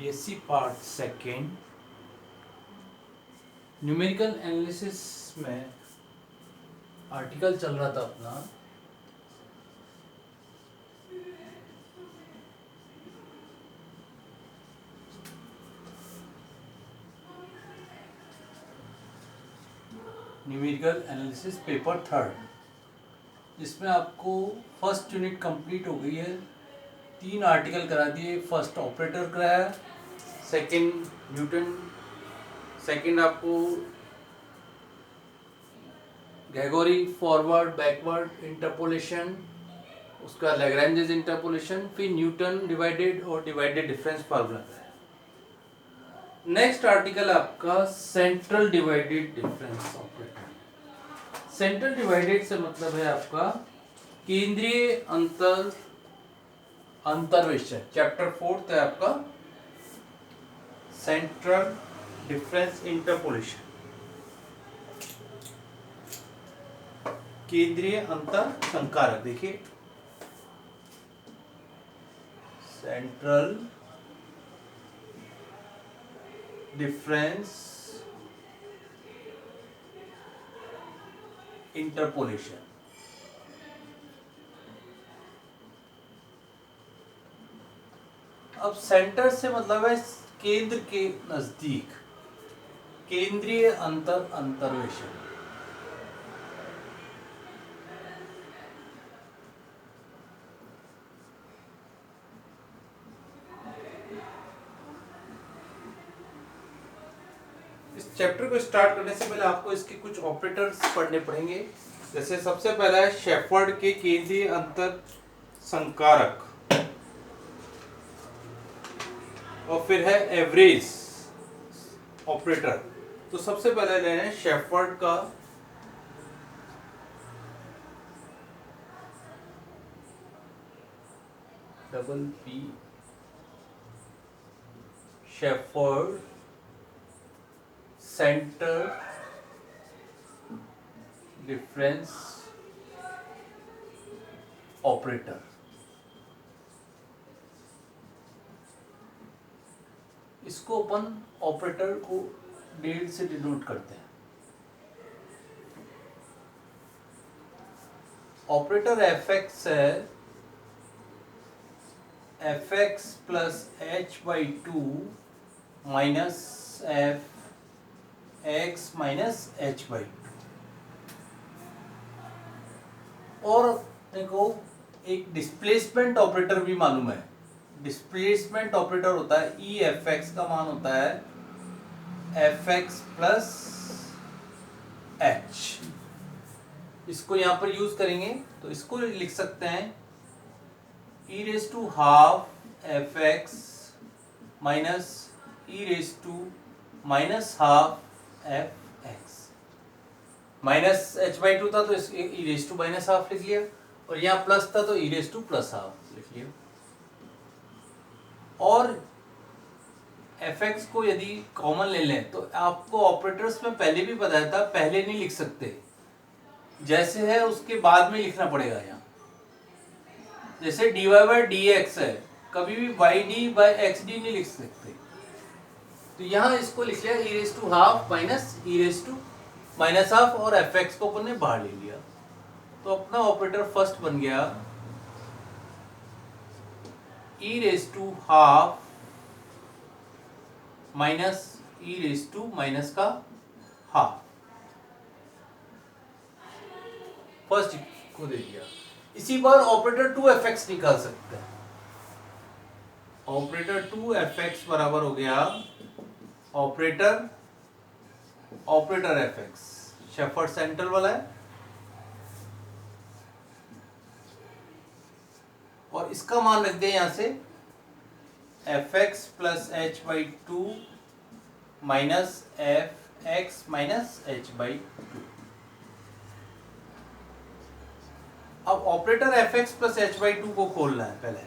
BSc part second numerical analysis में article चल रहा था अपना न्यूमेरिकल एनालिसिस पेपर थर्ड, जिसमें आपको फर्स्ट यूनिट कंप्लीट हो गई है। 3 आर्टिकल करा दिए। फर्स्ट ऑपरेटर कराया, सेकंड न्यूटन, सेकंड आपको ग्रेगोरी फॉरवर्ड बैकवर्ड इंटरपोलेशन, उसका लैग्रेंजेस इंटरपोलेशन, फिर न्यूटन डिवाइडेड और divided difference formula. Next article आपका central divided difference operator. Central divided से मतलब है आपका केंद्रीय अंतर्वेशन। चैप्टर 4 है आपका सेंट्रल डिफरेंस इंटरपोलेशन, केंद्रीय अंतर संकारक। देखिए, सेंट्रल डिफरेंस इंटरपोलेशन। अब सेंटर से मतलब है केंद्र के नजदीक, केंद्रीय अंतर्वेशन। इस चैप्टर को स्टार्ट करने से पहले आपको इसके कुछ ऑपरेटर्स पढ़ने पड़ेंगे। जैसे सबसे पहला है शेफर्ड के केंद्रीय अंतर संकारक, और फिर है एवरेज ऑपरेटर। तो सबसे पहले ले रहे हैं शेफर्ड का double P, shepherd centre difference operator. इसको अपन ऑपरेटर को डेल से डिनोट करते हैं। ऑपरेटर एफ एक्स है F x plus H by two minus F x minus H by two. और देखो, एक डिस्प्लेसमेंट ऑपरेटर भी मालूम है। डिस्प्लेसमेंट ऑपरेटर होता है ई एफ एक्स का मान होता है एफ एक्स प्लस एच। इसको यहां पर यूज करेंगे तो इसको लिख सकते हैं E raise to half F x minus E raise to minus half F x. Minus H by two था तो E raise to minus half लिख लिया, और यहाँ प्लस था तो E raise to plus half लिख लिया। और एफ एक्स को यदि कॉमन ले लें तो आपको ऑपरेटर्स में पहले भी बताया था, पहले नहीं लिख सकते, जैसे है उसके बाद में लिखना पड़ेगा। यहाँ जैसे dy बाई डी एक्स है, कभी भी Y D by X D नहीं लिख सकते। तो यहाँ इसको लिख लिया E raise to half minus E raise to minus half, और एफ एक्स को अपन ने बाहर ले लिया। तो अपना ऑपरेटर फर्स्ट बन गया E raise to half minus E raise to minus का हाफ। फर्स्ट को दे दिया। इसी बार ऑपरेटर 2fx निकाल सकते हैं। ऑपरेटर 2fx बराबर हो गया ऑपरेटर fx, शेफर्ड सेंट्रल वाला है, और इसका मान रख दिया यहां से fx plus H by two minus F x minus H by two. अब operator F x plus H by two को खोलना है पहले,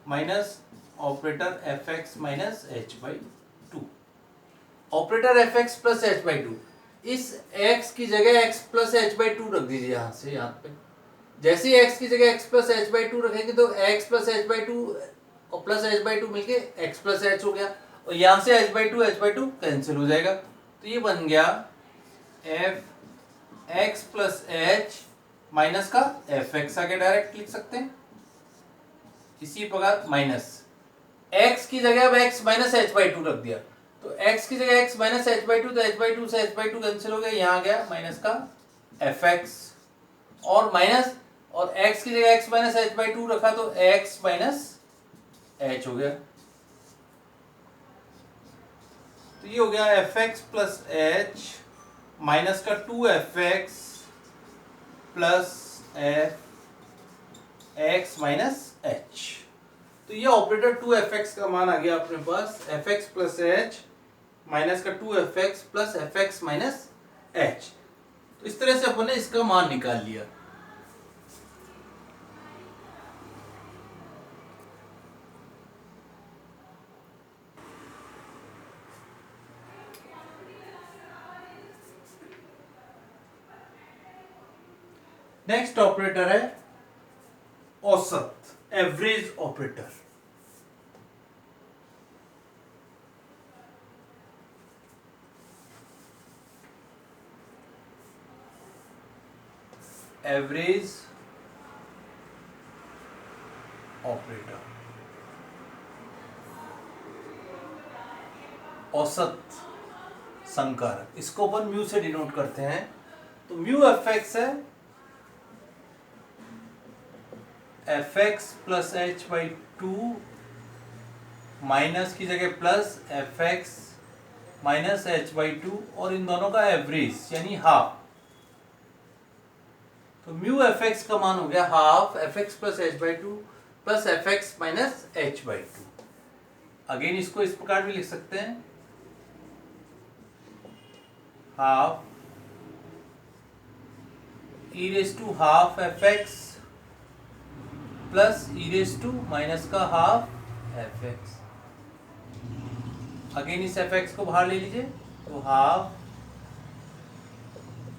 minus operator F x minus H by two. Operator F x plus H by two, इस x की जगह x plus H by two रख दीजिए यहाँ से। यहाँ पे जैसे ही x की जगह x plus H by to रखेंगे तो x plus H by two और प्लस एच बाई टू मिलके एक्स प्लस एच हो गया, और यहां से एच बाई टू कैंसिल हो जाएगा, तो ये बन गया F x plus H minus का एफ एक्स आगे डायरेक्ट लिख सकते हैं। इसी प्रकार माइनस x की जगह अब x minus H by two रख दिया, तो x की जगह x minus H by two, तो एच बाई टू से एच बाई टू कैंसिल हो गया, यहाँ आ गया माइनस का एफ एक्स और माइनस, और x की जगह x minus H by to रखा तो x माइनस एच हो गया, तो ये हो गया F x plus H minus का two F x plus F x minus H. तो ये ऑपरेटर टू एफ एक्स का मान आ गया अपने पास, F x plus H minus का two F x plus F x minus H. तो इस तरह से अपन ने इसका मान निकाल लिया। नेक्स्ट ऑपरेटर है औसत, एवरेज ऑपरेटर। एवरेज ऑपरेटर, औसत संकारक, इसको अपन म्यू से डिनोट करते हैं। तो म्यू एफ एक्स है F x plus H by two minus की जगह plus F x minus H by two, और इन दोनों का एवरेज यानी हाफ। तो म्यू एफ एक्स का मान हो गया half F x plus H by two plus F x minus H by two. Again इसको इस प्रकार भी लिख सकते हैं, half E raise to half F x plus E raise to minus का हाफ एफ एक्स। अगेन इस f x को बाहर ले लीजिए, तो half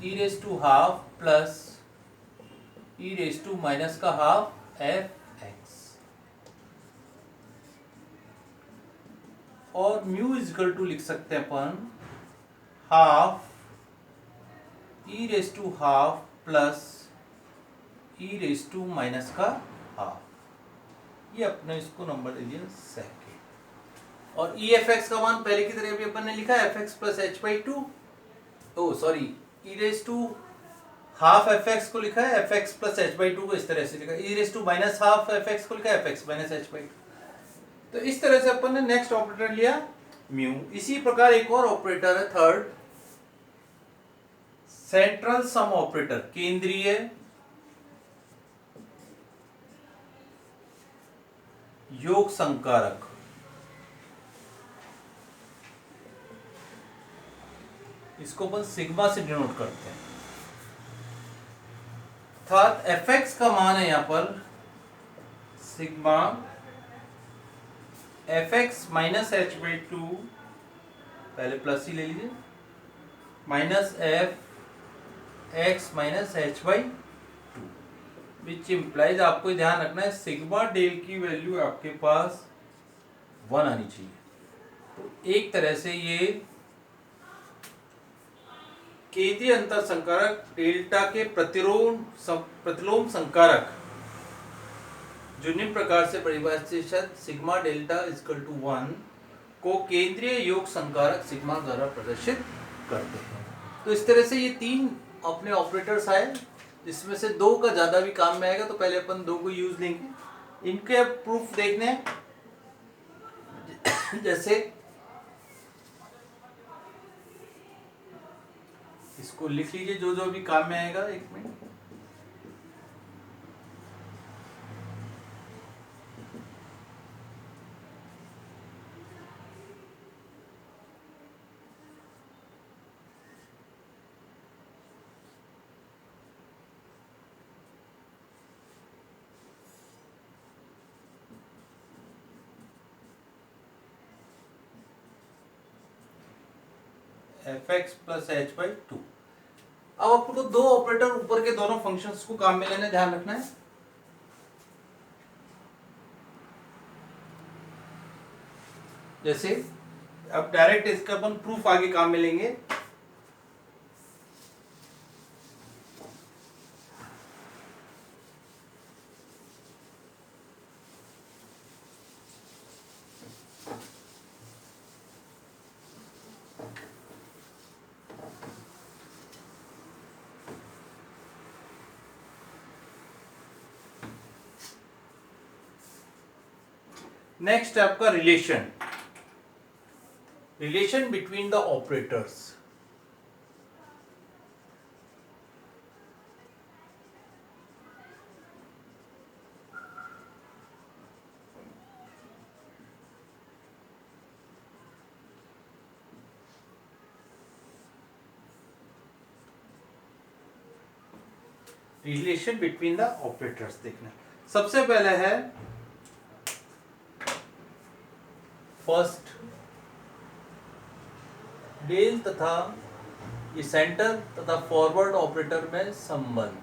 E raise to half plus E raise to minus का हाफ एफ एक्स, और mu equal to लिख सकते हैं अपन half E raise to half plus E raise to minus का हाफ। ये अपने इसको नंबर दे दिया सेकेंड। और ई एफ एक्स का मान पहले की तरह भी अपन ने लिखा F x plus H by two, oh sorry E raise to half F x को लिखा है F x plus H by two को इस तरह से लिखा है, E raise to minus half F x को लिखा है F x minus H by two. तो इस तरह से अपन ने नेक्स्ट ऑपरेटर लिया म्यू। इसी प्रकार एक और ऑपरेटर है थर्ड, सेंट्रल सम ऑपरेटर, केंद्रीय योग संकारक। इसको अपन सिग्मा से डिनोट करते हैं। अर्थात एफ एक्स का मान है यहां पर sigma F x minus H by to, पहले प्लस ही ले लीजिए, minus F x minus H by to, which implies, आपको ध्यान रखना है सिग्मा डेल की वैल्यू आपके पास 1 आनी चाहिए। तो एक तरह से ये केंद्रीय अंतर संकारक डेल्टा के प्रतिलोम संकारक जो निम्न प्रकार से परिभाषित सिग्मा डेल्टा इक्वल टू 1 को केंद्रीय योग संकारक सिग्मा द्वारा प्रदर्शित करते हैं। तो इस तरह से ये तीन अपने ऑपरेटर्स आए, जिसमें से दो का ज्यादा भी काम में आएगा, तो पहले अपन दो को यूज लेंगे। इनके अब प्रूफ देखने जैसे इसको लिख लीजिए जो जो भी काम में आएगा, एक minute. F x plus H by two. अब आपको दो ऑपरेटर ऊपर के दोनों फंक्शंस को काम में लेने ध्यान रखना है। जैसे अब डायरेक्ट इसका अपन प्रूफ आगे काम में लेंगे। नेक्स्ट है आपका relation between the operators. Relation between the operators देखना। सबसे पहले है फर्स्ट डेल तथा ये सेंटर तथा फॉरवर्ड ऑपरेटर में संबंध।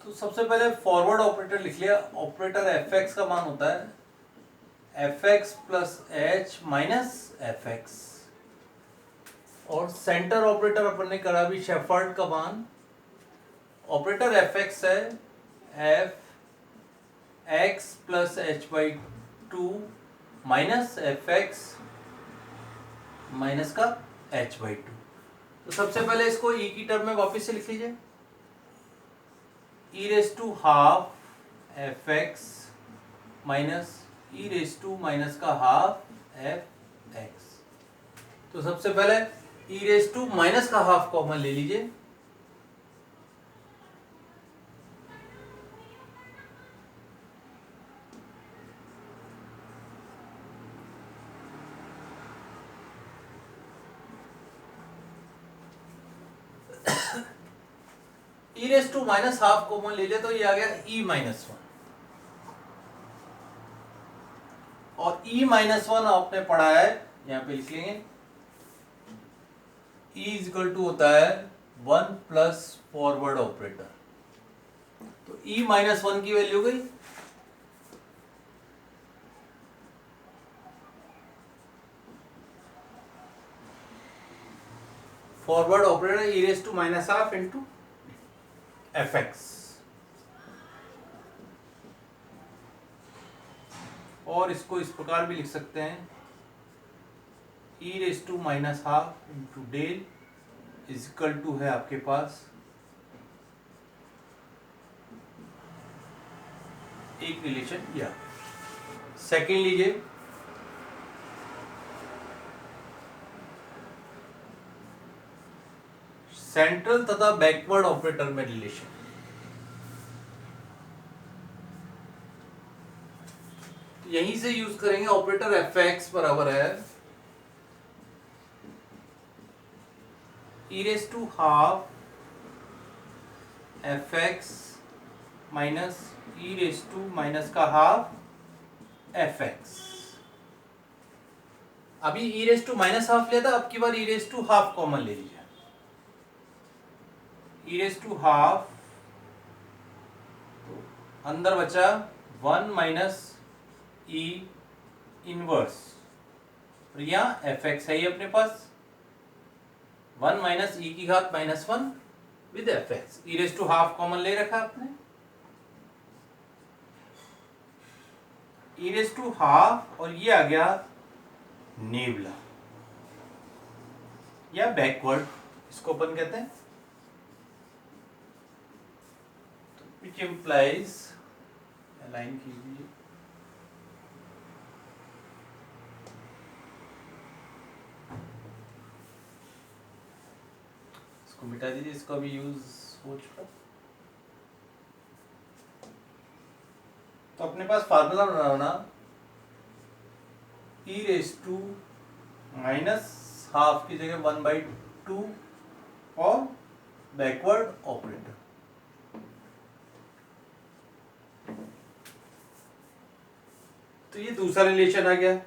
तो सबसे पहले फॉरवर्ड ऑपरेटर लिख लिया। ऑपरेटर एफ एक्स का मान होता है F x plus H minus F x, और सेंटर ऑपरेटर अपन ने करा भी शेफर्ड का मान। ऑपरेटर एफ एक्स है F x plus H by two minus F x minus का एच बाई टू। तो सबसे पहले इसको ई की टर्म में वापस से लिख लीजिए, E raise to half F x minus E raise to minus का हाफ एफ एक्स। तो सबसे पहले ई रेस टू माइनस का हाफ कॉमन ले लीजिए, E raise to minus half common ले लिया तो ये आ गया ई माइनस वन। और ई माइनस वन आपने पढ़ा है, यहां पे लिख लेंगे ई इज इक्वल टू होता है वन प्लस फॉरवर्ड ऑपरेटर। तो ई माइनस वन की वैल्यू गई forward operator E raise to minus half into F x, और इसको इस प्रकार भी लिख सकते हैं E raise to minus half into del is equal to है आपके पास एक रिलेशन या सेकेंड लीजिए, सेंट्रल तथा बैकवर्ड ऑपरेटर में रिलेशन। यहीं से यूज करेंगे ऑपरेटर एफ एक्स बराबर है E raise to half F x minus E raise to minus का हाफ एफ एक्स। अभी E raise to minus half लिया था, अब की बार E raise to half common ले लीजिए, ई रेस टू हाफ, तो अंदर बचा वन माइनस ई इनवर्स, और यहाँ एफ एक्स है ही अपने पास, वन माइनस ई की घात minus one with f x. E raise to half common ले रखा आपने, ई रेस टू हाफ, और ये आ गया नेबुला या बैकवर्ड, इसको अपन कहते हैं, विच इम्प्लाइज, लाइन कीजिए, इसको मिटा दीजिए, इसका भी यूज हो चुका। तो अपने पास फार्मूला बनाना E raise to minus half की जगह वन बाई टू और बैकवर्ड ऑपरेटर। तो ये दूसरा रिलेशन आ गया,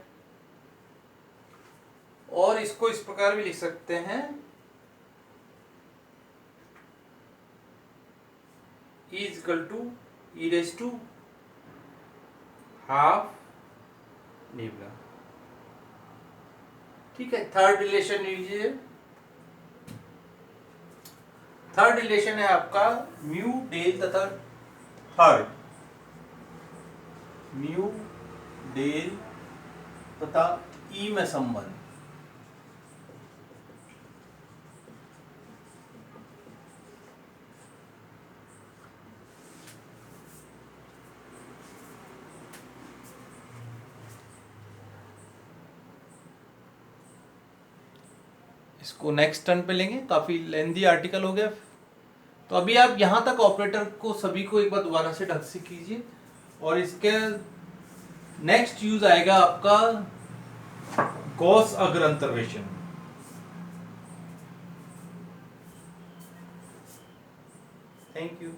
और इसको इस प्रकार भी लिख सकते हैं equal to E raise to half लेबला। ठीक है, थर्ड रिलेशन लीजिए। थर्ड रिलेशन है आपका म्यू डेल तथा थर्ड म्यू डेल तथा ई में संबंध। इसको नेक्स्ट टर्न पे लेंगे, काफी लेंथी आर्टिकल हो गया। तो अभी आप यहां तक ऑपरेटर को सभी को एक बार दोबारा से ढंग से कीजिए, और इसके नेक्स्ट यूज आएगा आपका गॉस अगर अंतर्वेशन। Thank you.